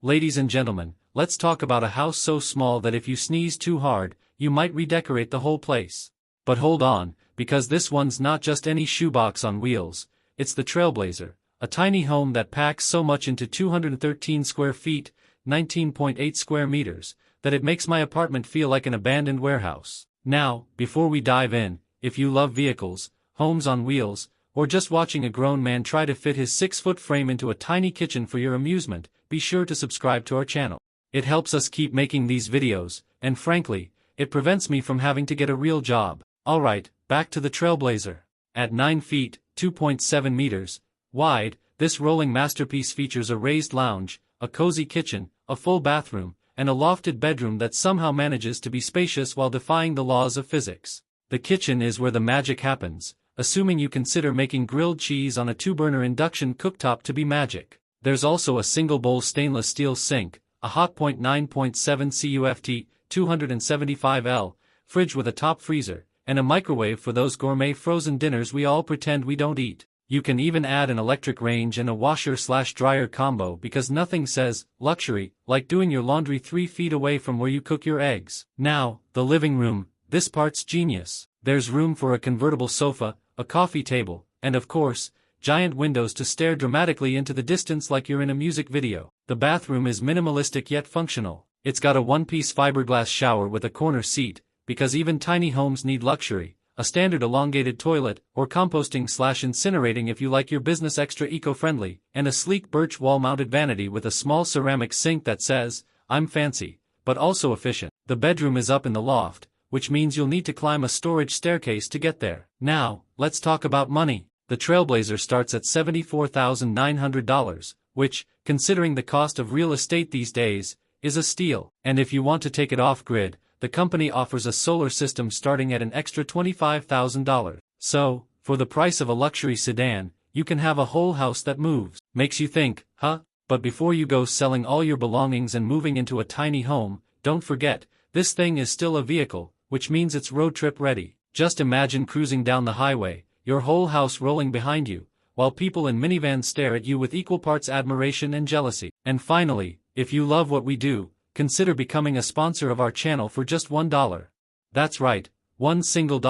Ladies and gentlemen, let's talk about a house so small that if you sneeze too hard, you might redecorate the whole place. But hold on, because this one's not just any shoebox on wheels, it's the Trailblazer, a tiny home that packs so much into 213 square feet, 19.8 square meters, that it makes my apartment feel like an abandoned warehouse. Now, before we dive in, if you love vehicles, homes on wheels, or just watching a grown man try to fit his 6-foot frame into a tiny kitchen for your amusement, be sure to subscribe to our channel. It helps us keep making these videos, and frankly, it prevents me from having to get a real job. Alright, back to the Trailblazer. At 9 feet, 2.7 meters, wide, this rolling masterpiece features a raised lounge, a cozy kitchen, a full bathroom, and a lofted bedroom that somehow manages to be spacious while defying the laws of physics. The kitchen is where the magic happens, assuming you consider making grilled cheese on a 2-burner induction cooktop to be magic. There's also a single-bowl stainless steel sink, a Hotpoint 9.7 CUFT 275L fridge with a top freezer, and a microwave for those gourmet frozen dinners we all pretend we don't eat. You can even add an electric range and a washer/dryer combo because nothing says luxury like doing your laundry 3 feet away from where you cook your eggs. Now, the living room, this part's genius. There's room for a convertible sofa, a coffee table, and of course, giant windows to stare dramatically into the distance like you're in a music video. The bathroom is minimalistic yet functional. It's got a one-piece fiberglass shower with a corner seat, because even tiny homes need luxury, a standard elongated toilet, or composting/incinerating if you like your business extra eco-friendly, and a sleek birch wall-mounted vanity with a small ceramic sink that says, "I'm fancy, but also efficient." The bedroom is up in the loft, which means you'll need to climb a storage staircase to get there. Now, let's talk about money. The Trailblazer starts at $74,900, which, considering the cost of real estate these days, is a steal. And if you want to take it off-grid, the company offers a solar system starting at an extra $25,000. So, for the price of a luxury sedan, you can have a whole house that moves. Makes you think, huh? But before you go selling all your belongings and moving into a tiny home, don't forget, this thing is still a vehicle, which means it's road trip ready. Just imagine cruising down the highway, your whole house rolling behind you, while people in minivans stare at you with equal parts admiration and jealousy. And finally, if you love what we do, consider becoming a sponsor of our channel for just $1. That's right, $1 single,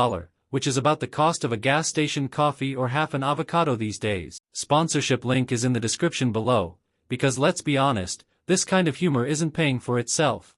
which is about the cost of a gas station coffee or half an avocado these days. Sponsorship link is in the description below, because let's be honest, this kind of humor isn't paying for itself.